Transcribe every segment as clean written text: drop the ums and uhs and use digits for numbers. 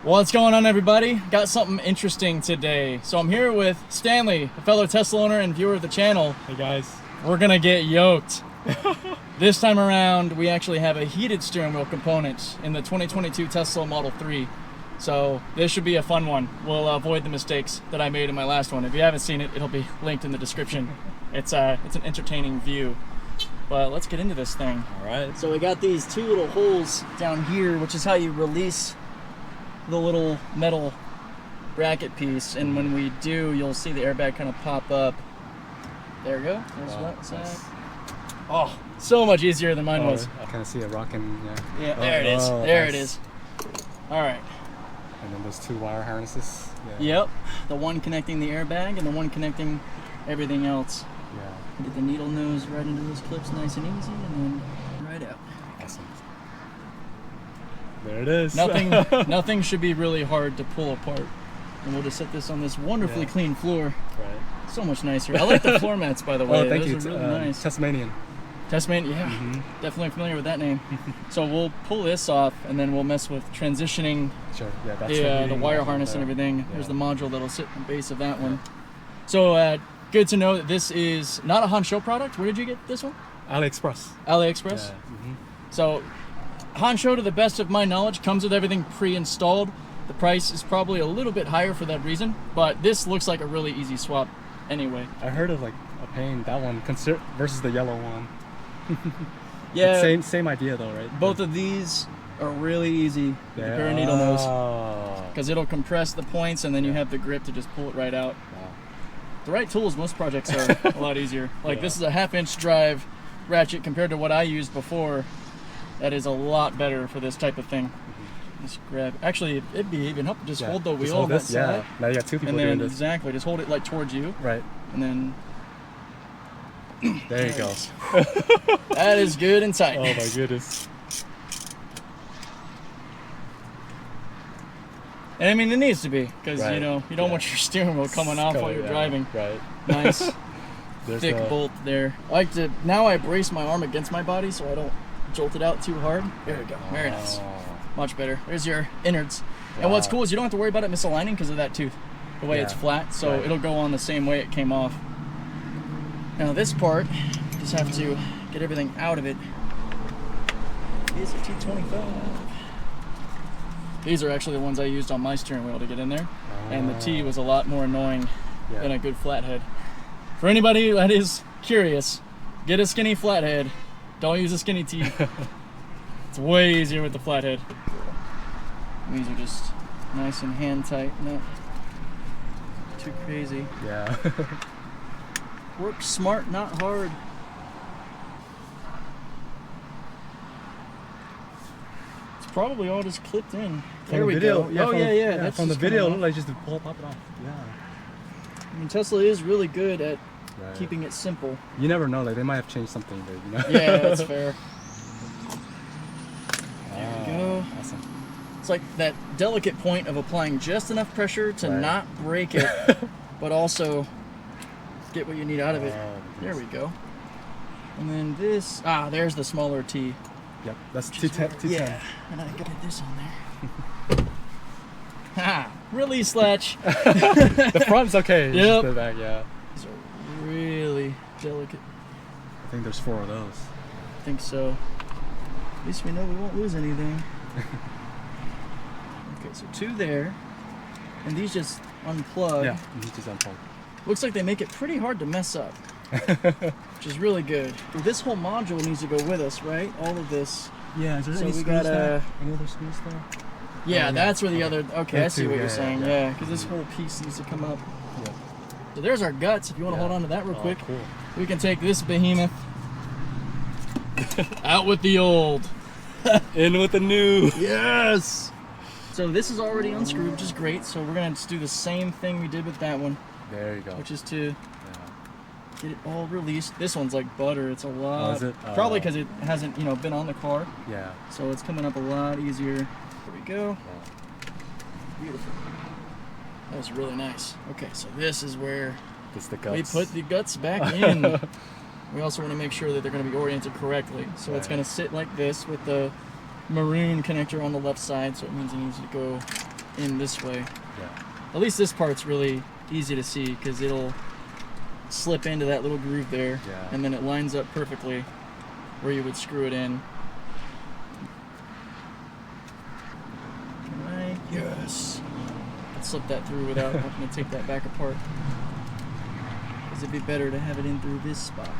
What's going on, everybody? Got something interesting today. So I'm here with Stanley, a fellow Tesla owner and viewer of the channel. Hey guys. We're gonna get yoked. This time around, we actually have a heated steering wheel component in the 2022 Tesla Model 3. So this should be a fun one. We'll avoid the mistakes that I made in my last one. If you haven't seen it, it'll be linked in the description. It's an entertaining view. But let's get into this thing. All right. So we got these two little holes down here, which is how you release the little metal bracket piece, and when we do, you'll see the airbag kind of pop up. There we go. There's one side. Nice. Oh, so much easier than mine was. I kind of see it rocking. Yeah, there it is. There it is. All right. And then those two wire harnesses. Yeah. Yep. The one connecting the airbag and the one connecting everything else. Yeah. Get the needle nose right into those clips, nice and easy, and then right out. Awesome. There it is. Nothing should be really hard to pull apart. And we'll just set this on this wonderfully clean floor. Right. So much nicer. I like the floor mats, by the way. Oh, thank you. Those are really nice. Tasmanian. Tasmanian, yeah. Definitely familiar with that name. So we'll pull this off, and then we'll mess with transitioning Sure. Yeah, that's the wire harness and everything. Yeah. There's the module that'll sit in the base of that one. So good to know that this is not a Hansshow product. Where did you get this one? AliExpress. AliExpress? Yeah. So Hansshow, to the best of my knowledge, comes with everything pre-installed. The price is probably a little bit higher for that reason, but this looks like a really easy swap anyway. I heard of like a pain, that one versus the yellow one. Yeah. Same idea though, right? Both of these are really easy with the pair of needle nose, because it'll compress the points and then you have the grip to just pull it right out. Wow. The right tools, most projects are a lot easier. Like this is a 1/2-inch drive ratchet compared to what I used before. That is a lot better for this type of thing. Just grab. Actually, it'd be even helpful. Just hold the wheel on that side. Now you got two people and then doing this. Exactly. Just hold it like towards you. Right. And then. There you go. That is good and tight. Oh my goodness. And I mean, it needs to be, because you know you don't want your steering wheel coming off while you're driving. Right. Nice. Thick bolt there. I like to. Now I brace my arm against my body so I don't jolt it out too hard. There we go. Very nice. Much better. There's your innards. Wow. And what's cool is you don't have to worry about it misaligning because of that tooth, the way it's flat. So it'll go on the same way it came off. Now this part, just have to get everything out of it. Is a T25. These are actually the ones I used on my steering wheel to get in there. And the T was a lot more annoying than a good flathead. For anybody that is curious, get a skinny flathead. Don't use a skinny T. It's way easier with the flathead. These are just nice and hand tight, not too crazy. Yeah. Work smart, not hard. It's probably all just clipped in. There we go. Yeah, oh yeah. That's from the video, it looked like just to pop it off. Yeah. I mean, Tesla is really good at keeping it simple. You never know, like they might have changed something there, you know? Yeah, that's fair. There we go. Awesome. It's like that delicate point of applying just enough pressure to not break it, but also get what you need out of it. There we go. And then this, there's the smaller T. Yep, that's 210. Yeah, and I gotta get this on there. Ha! Release latch. The front's okay. Yep. The back, These are really delicate. I think there's 4 of those. I think so. At least we know we won't lose anything. Okay, so 2 there. And these just unplug. Yeah, these just unplug. Looks like they make it pretty hard to mess up. Which is really good. This whole module needs to go with us, right? All of this. Yeah, is there so any we screws got any other screws there? Yeah, that's where the other. Okay, I see what you're saying. Yeah, because this whole piece needs to come up. Yeah. So there's our guts. If you want to hold on to that real quick, cool. We can take this behemoth out with the old, in with the new. Yes. So this is already unscrewed, which is great. So we're gonna just do the same thing we did with that one. There you go. Which is to get it all released. This one's like butter. It's a lot. Oh, is it? Probably because it hasn't, been on the car. Yeah. So it's coming up a lot easier. There we go. Beautiful. That's really nice. Okay, so this is where we put the guts back in. We also want to make sure that they're going to be oriented correctly. So it's going to sit like this with the maroon connector on the left side. So it means it needs to go in this way. Yeah. At least this part's really easy to see because it'll slip into that little groove there, and then it lines up perfectly where you would screw it in. Yes. I'd slip that through without having to take that back apart. Because it'd be better to have it in through this spot.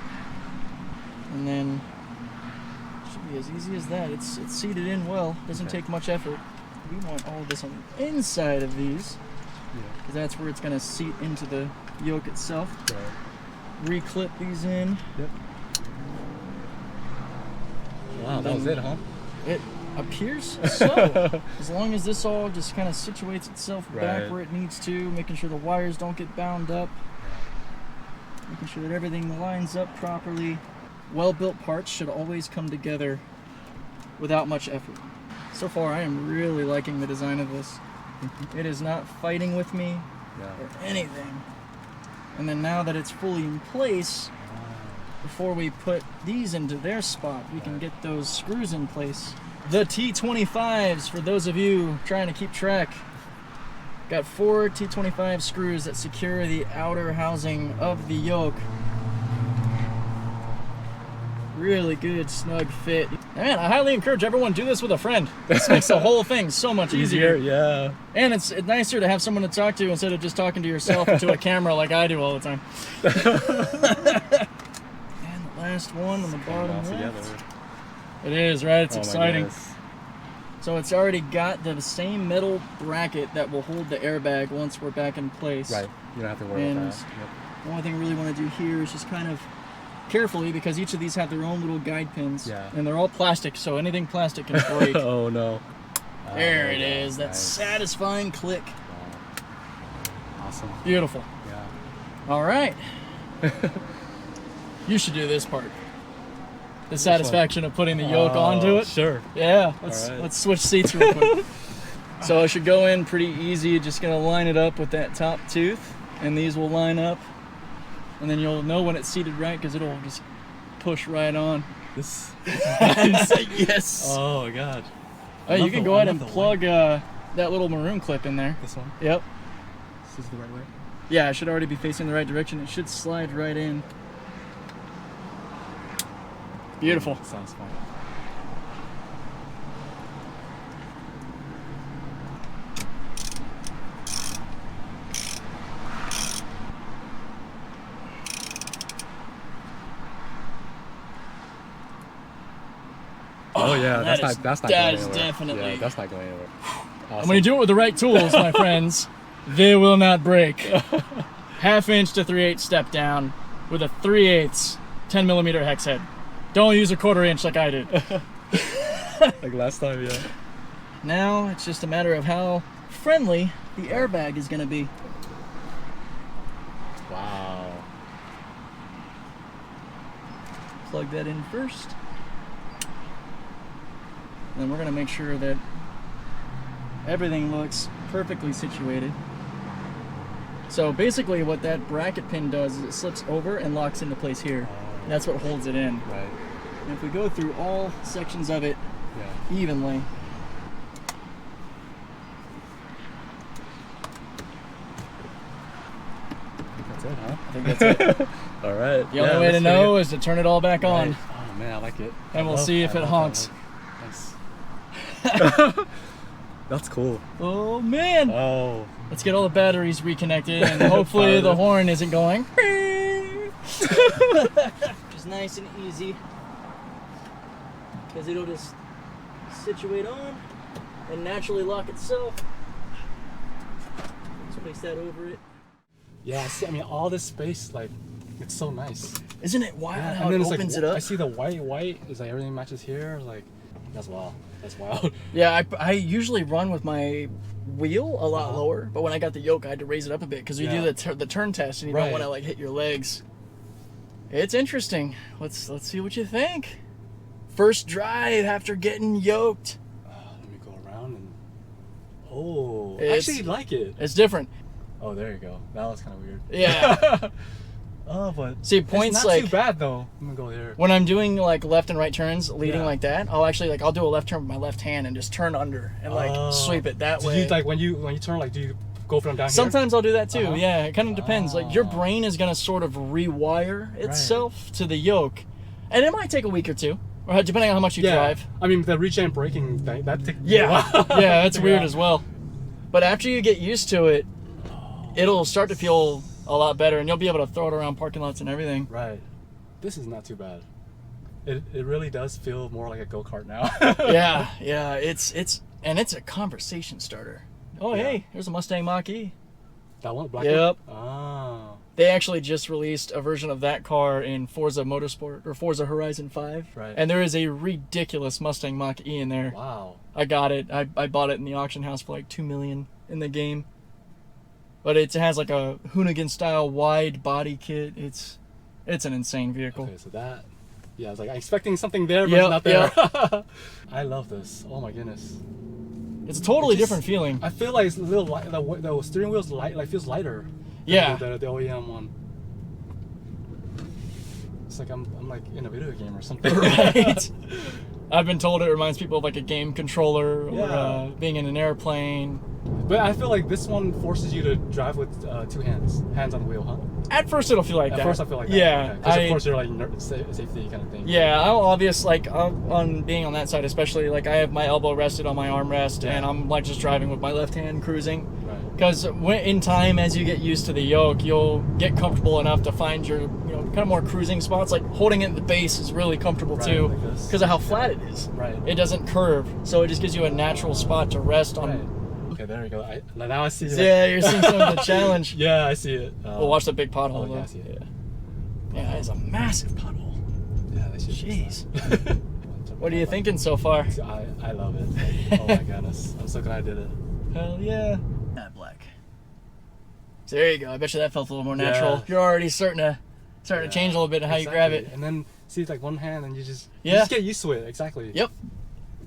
And then it should be as easy as that. It's seated in well. Doesn't take much effort. We want all of this on the inside of these. Because that's where it's going to seat into the yoke itself. Reclip these in. Yep. Wow, that was it, huh? It appears so. As long as this all just kind of situates itself back where it needs to, making sure the wires don't get bound up, making sure that everything lines up properly. Well-built parts should always come together without much effort. So far, I am really liking the design of this. It is not fighting with me or anything. And then now that it's fully in place, before we put these into their spot, we can get those screws in place. The T25s, for those of you trying to keep track, got 4 T25 screws that secure the outer housing of the yoke. Really good, snug fit. Man, I highly encourage everyone to do this with a friend. This makes the whole thing so much easier. Yeah. And it's nicer to have someone to talk to instead of just talking to yourself into a camera like I do all the time. And the last one on the bottom left. It is, right? It's exciting. So it's already got the same metal bracket that will hold the airbag once we're back in place. Right. You don't have to worry about that. The only thing we really want to do here is just kind of carefully, because each of these have their own little guide pins. And they're all plastic, so anything plastic can break. Oh no. There it is. That satisfying click. Wow. Awesome. Beautiful. Yeah. All right. You should do this part. The satisfaction of putting the yoke onto it. Sure. Yeah. Let's switch seats real quick. So it should go in pretty easy. Just gonna line it up with that top tooth, and these will line up, and then you'll know when it's seated right because it'll just push right on. This. Yes. Oh my god. Oh, you can go ahead and plug that little maroon clip in there. This one? Yep. This is the right way? Yeah, it should already be facing the right direction. It should slide right in. Beautiful. Sounds fine. Oh yeah, that's not going anywhere. Definitely. Yeah, that's not going anywhere. Awesome. And when you do it with the right tools, my friends, they will not break. 1/2 inch to 3/8 step down with a 3/8 10mm hex head. Don't use a 1/4 inch like I did. Like last time, yeah. Now it's just a matter of how friendly the airbag is going to be. Wow. Plug that in first. And then we're going to make sure that everything looks perfectly situated. So basically what that bracket pin does is it slips over and locks into place here. That's what holds it in. Right. And if we go through all sections of it evenly, that's it, huh? I think that's it. All right. The only way to know is to turn it all back on. Oh man, I like it. And we'll see if it honks. Nice. That's cool. Oh man! Oh. Let's get all the batteries reconnected and hopefully the horn isn't going. Just nice and easy. Because it'll just situate on and naturally lock itself. Just place that over it. Yeah, see, I mean, all this space, like, it's so nice. Isn't it wild how and then it opens it up? I see the white is like everything matches here. Like, that's wild. That's wild. Yeah, I usually run with my wheel a lot lower, but when I got the yoke, I had to raise it up a bit because we do the turn test and you don't want to like hit your legs. It's interesting. Let's see what you think. First drive after getting yoked. Let me go around and. Oh, I actually like it. It's different. Oh, there you go. That was kind of weird. Yeah. Oh, but see points it's not like too bad though. I'm gonna go here. when I'm doing like left and right turns, leading like that, I'll do a left turn with my left hand and just turn under and like sweep it that way. Do you like when you turn, like do you go from down here? Sometimes I'll do that too. Yeah, it kind of depends. Like your brain is gonna sort of rewire itself to the yoke, and it might take a week or two, or depending on how much you drive. I mean, the regen braking thing that takes yeah, that's weird as well. But after you get used to it, it'll start to feel a lot better, and you'll be able to throw it around parking lots and everything. Right. This is not too bad. It really does feel more like a go-kart now. yeah. It's a conversation starter. Oh, hey, there's a Mustang Mach-E. That one? Black Yep. one? Oh. They actually just released a version of that car in Forza Motorsport, or Forza Horizon 5. Right. And there is a ridiculous Mustang Mach-E in there. Wow. I got it. I bought it in the auction house for like $2 million in the game. But it has like a Hoonigan-style wide body kit. It's an insane vehicle. Okay, so that... Yeah, I was like expecting something there, but it's not there. Yep. I love this. Oh my goodness. It's a totally different feeling. I feel like it's a little light. The steering wheel's light, like feels lighter. Yeah. The OEM one. It's like I'm like in a video game or something. Right. I've been told it reminds people of like a game controller or being in an airplane. But I feel like this one forces you to drive with 2 hands on the wheel, huh? At first it'll feel like that. At first I feel like that. Yeah. Because of course you're like safety kind of thing. Yeah, I'm obvious, like on being on that side especially, like I have my elbow rested on my armrest and I'm like just driving with my left hand cruising. Because in time, as you get used to the yoke, you'll get comfortable enough to find your, kind of more cruising spots. Like holding it at the base is really comfortable too, because of how flat it is. Right. It doesn't curve, so it just gives you a natural spot to rest on. Okay, there we go. Now I see it. Yeah, you're seeing some of the challenge. Yeah, I see it. We'll watch the big pothole though. Yeah, I see it. Yeah, it's a massive pothole. Yeah, they should. Jeez. What are you thinking so far? I love it. Oh my goodness. I'm so glad I did it. Hell yeah. Black. So there you go. I bet you that felt a little more natural. Yeah. You're already starting to change a little bit in how you grab it. And then see like one hand and you just get used to it. Exactly. Yep.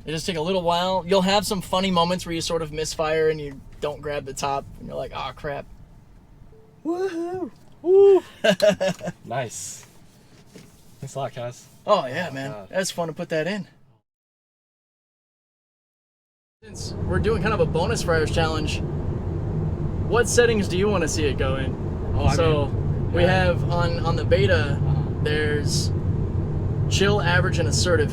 It just take a little while. You'll have some funny moments where you sort of misfire and you don't grab the top and you're like, oh crap. Woohoo. Woo. Nice. Thanks a lot, Kaz. Oh yeah, man. That's fun to put that in. Since we're doing kind of a bonus fryers challenge, what settings do you want to see it go in? We have on the beta, there's chill, average, and assertive,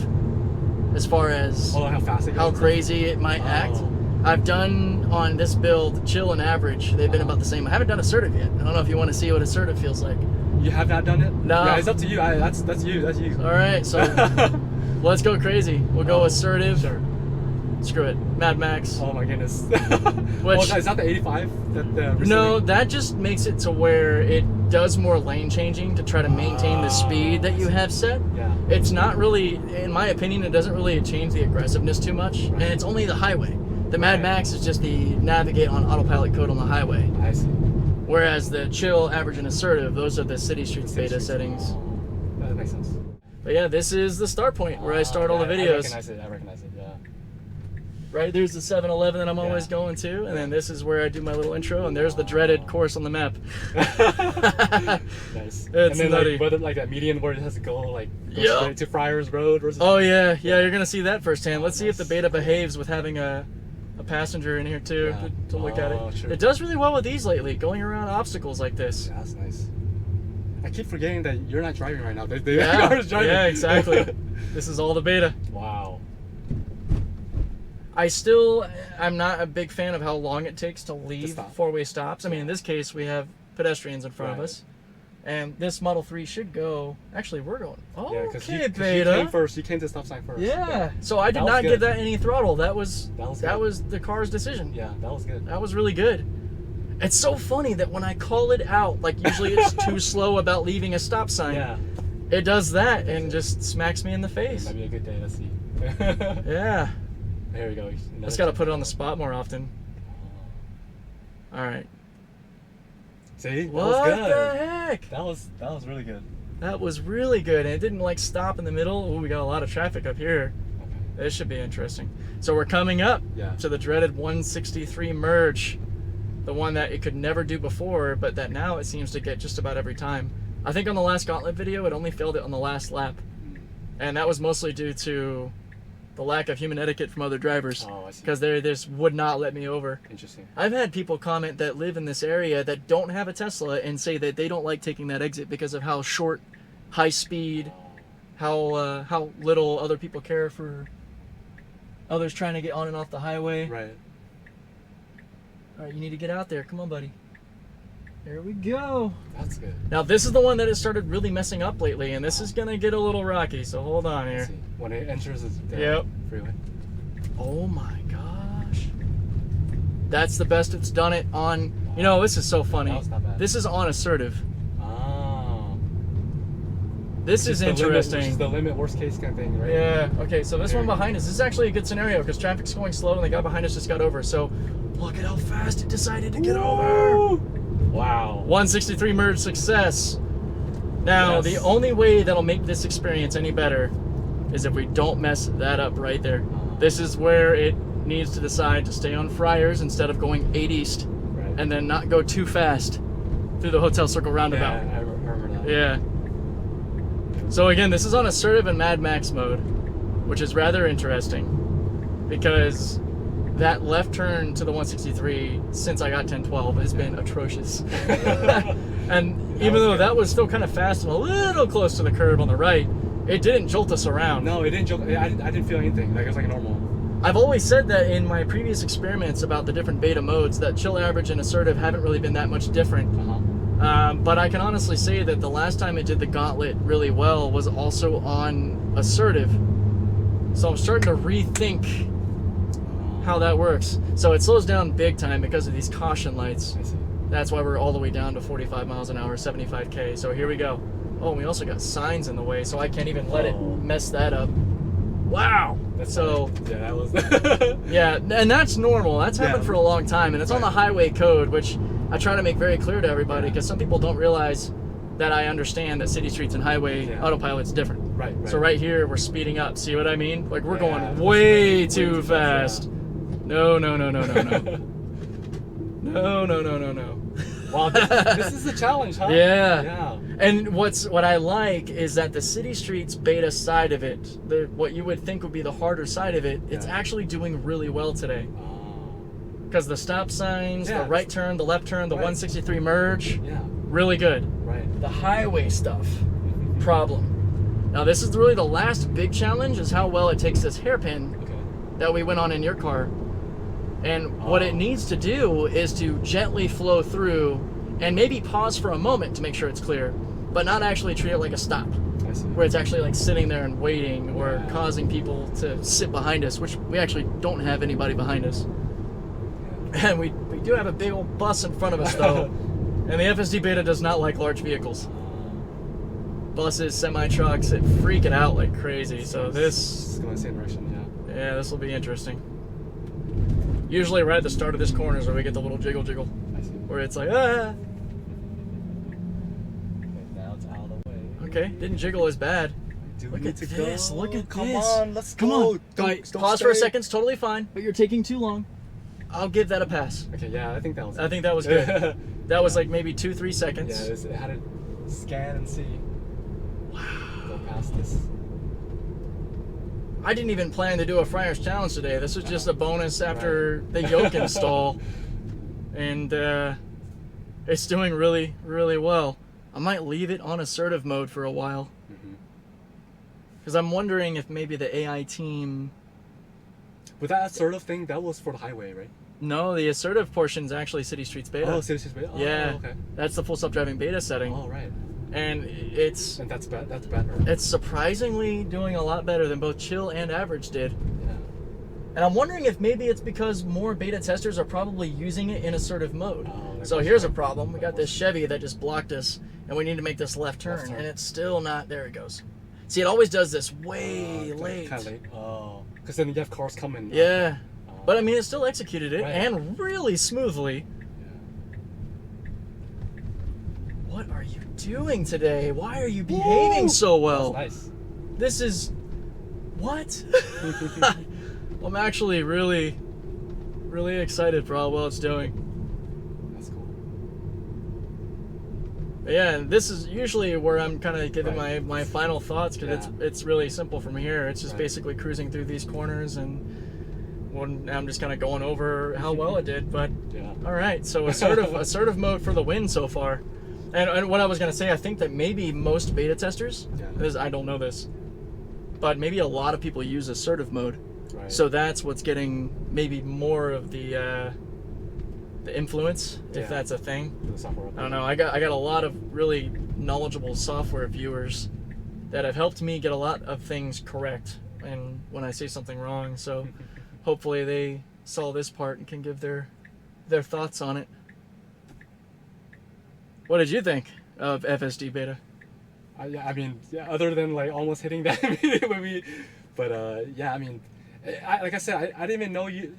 as far as how fast it goes, how crazy it might act. I've done on this build chill and average. They've been about the same. I haven't done assertive yet. I don't know if you want to see what assertive feels like. You have not done it? No. Yeah, it's up to you. That's you. That's you. All right, so let's go crazy. We'll go assertive. Sure. Screw it. Mad Max. Oh my goodness. Which, is that the 85? No, that just makes it to where it does more lane changing to try to maintain the speed that you have set. Yeah. It's not really, in my opinion, it doesn't really change the aggressiveness too much. Right. And it's only the highway. The Mad Max is just the navigate on autopilot code on the highway. I see. Whereas the chill, average, and assertive, those are the city streets beta settings. That makes sense. But yeah, this is the start point where I start all the videos. I recognize it, yeah. Right, there's the 7-Eleven that I'm always going to, and then this is where I do my little intro, and there's the dreaded course on the map. Nice. It's and then nutty. Like, like that median where it has to go straight to Friars Road versus... Oh yeah, you're gonna see that firsthand. Let's see if the beta behaves with having a passenger in here too to look at it. Sure. It does really well with these lately, going around obstacles like this. Yeah, that's nice. I keep forgetting that you're not driving right now. They yeah, are driving. Yeah, exactly. This is all the beta. Wow. I'm not a big fan of how long it takes to leave four-way stops. I mean, in this case, we have pedestrians in front of us. And this Model 3 should go... Actually, we're going... Oh, yeah, okay, beta. You came first. You came to the stop sign first. Yeah. So I did not give that any throttle. That was the car's decision. Yeah, that was good. That was really good. It's so funny that when I call it out, like usually it's too slow about leaving a stop sign. It does that and just smacks me in the face. That'd be a good day. Let's see. Yeah. There we go. Just got to put it on the spot more often. All right. See? That what was good. The heck? That was really good. That was really good. And it didn't like stop in the middle. Oh, we got a lot of traffic up here. Okay. This should be interesting. So we're coming up to the dreaded 163 merge. The one that it could never do before, but that now it seems to get just about every time. I think on the last gauntlet video, it only failed it on the last lap. And that was mostly due to the lack of human etiquette from other drivers. Oh, I see. Because they just would not let me over. Interesting. I've had people comment that live in this area that don't have a Tesla and say that they don't like taking that exit because of how short, high speed, how little other people care for others trying to get on and off the highway. Right. All right, you need to get out there. Come on, buddy. There we go. That's good. Now, this is the one that has started really messing up lately, and this is going to get a little rocky, so hold on here. See. When it enters the freeway. Oh my gosh. That's the best it's done it on. You know, this is so funny. That was not bad. This is on assertive. Oh. This is interesting. Which is the limit worst case kind of thing, right? Yeah. Okay, so this one behind us, this is actually a good scenario because traffic's going slow and the guy behind us just got over. So look at how fast it decided to get over. Wow. 163 merge success. Now, the only way that'll make this experience any better is if we don't mess that up right there. This is where it needs to decide to stay on Friars instead of going 8 east and then not go too fast through the Hotel Circle roundabout. Yeah, I remember that. Yeah. So again, this is on assertive and Mad Max mode, which is rather interesting because that left turn to the 163 since I got 1012 has been atrocious. And even though that was still kind of fast and a little close to the curb on the right, it didn't jolt us around. No, it didn't jolt. I didn't feel anything. Like it was like a normal. I've always said that in my previous experiments about the different beta modes, that chill, average, and assertive haven't really been that much different. But I can honestly say that the last time it did the gauntlet really well was also on assertive. So I'm starting to rethink how that works. So it slows down big time because of these caution lights. I see. That's why we're all the way down to 45 miles an hour, 75K. So here we go. Oh, and we also got signs in the way, so I can't even let it mess that up. Wow. That's so yeah, that was. Yeah, and that's normal. That's happened for a long time, and it's on the highway code, which I try to make very clear to everybody because some people don't realize that I understand that city streets and highway autopilot's different. Right. So right here we're speeding up. See what I mean? Like we're going way too fast. No. No. Wow, this is a challenge, huh? Yeah. And what I like is that the city streets beta side of it, what you would think would be the harder side of it, it's actually doing really well today. Because the stop signs, the right turn, the left turn, the 163 merge, really good. Right. The highway stuff, problem. Now this is really the last big challenge is how well it takes this hairpin that we went on in your car. And what it needs to do is to gently flow through and maybe pause for a moment to make sure it's clear, but not actually treat it like a stop, where it's actually like sitting there and waiting or causing people to sit behind us, which we actually don't have anybody behind us. And we do have a big old bus in front of us though, and the FSD Beta does not like large vehicles. Buses, semi-trucks, it freak it out like crazy, so this is going the same direction, yeah, this will be interesting. Usually right at the start of this corner is where we get the little jiggle, I see. where it's like, ah. Now it's out of the way. Okay, didn't jiggle as bad. Look at this, look at Come this. on, let's Come go. on. Pause for a second, it's totally fine, but you're taking too long. I'll give that a pass. Okay, yeah, I think that was good. That was like maybe 2-3 seconds. Yeah, it had to scan and see. Wow. Go past this. I didn't even plan to do a Friars Challenge today. This was just a bonus after the Yoke install. And it's doing really, really well. I might leave it on assertive mode for a while. Because I'm wondering if maybe the AI team... With that assertive thing, that was for the highway, right? No, the assertive portion is actually City Streets Beta. Oh, City Streets Beta? Oh, yeah, okay. That's the full self-driving beta setting. Oh, right. And it's... And that's better. It's surprisingly doing a lot better than both chill and average did. Yeah. And I'm wondering if maybe it's because more beta testers are probably using it in assertive mode. Oh, so here's a problem. We got this Chevy that just blocked us, and we need to make this left turn. And it's still not... There it goes. See, it always does this way late. Kind of late. Oh. Because then you have cars coming. Yeah. But I mean, it still executed it, and really smoothly. What are you doing today? Why are you behaving so well? That's nice. This is... What? I'm actually really, really excited for how well it's doing. That's cool. Yeah, and this is usually where I'm kind of giving my final thoughts, because it's really simple from here. It's just basically cruising through these corners, and I'm just kind of going over how well it did. But all right, so assertive mode for the win so far. And what I was gonna say, I think that maybe most beta testers, I don't know this, but maybe a lot of people use assertive mode. Right. So that's what's getting maybe more of the influence, if that's a thing. I don't know. I got a lot of really knowledgeable software viewers that have helped me get a lot of things correct, and when I say something wrong, so hopefully they saw this part and can give their thoughts on it. What did you think of FSD Beta? I mean, other than like almost hitting that maybe, but yeah, I mean, like I said, I didn't even know you.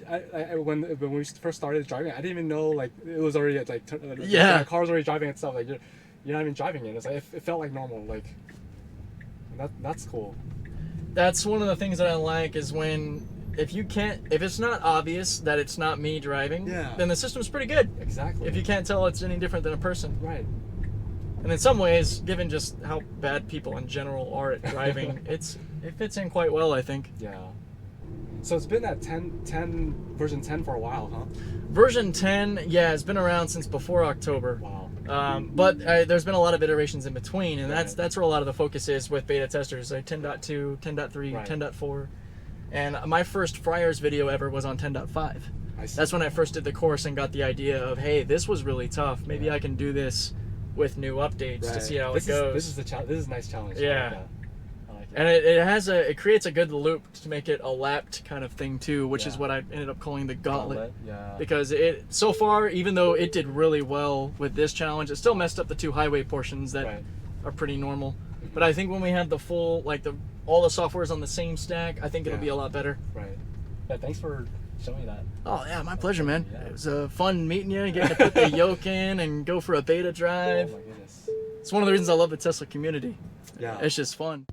When we first started driving, I didn't even know like it was already like the car was already driving itself. Like you're not even driving it. It's like it felt like normal. Like that's cool. That's one of the things that I like is when if it's not obvious that it's not me driving, then the system's pretty good. Exactly. If you can't tell it's any different than a person. Right. And in some ways, given just how bad people in general are at driving, it fits in quite well, I think. Yeah. So it's been at version 10 for a while, huh? Version 10, it's been around since before October. Wow. But there's been a lot of iterations in between, and that's where a lot of the focus is with beta testers, like 10.2, 10.3, 10.4. And my first Friars video ever was on 10.5. That's when I first did the course and got the idea of, hey, this was really tough. Maybe I can do this with new updates to see how it goes. This is a nice challenge. Yeah. I like it. And it creates a good loop to make it a lapped kind of thing too, which is what I ended up calling the gauntlet. Yeah. Because so far, even though it did really well with this challenge, it still messed up the 2 highway portions that are pretty normal. But I think when we have the full, like all the software's on the same stack, I think it'll be a lot better. Right. Yeah, thanks for showing me that. Oh yeah, my pleasure, man. Yeah. It was fun meeting you, getting to put the yoke in and go for a beta drive. Oh my goodness. It's one of the reasons I love the Tesla community. Yeah. It's just fun.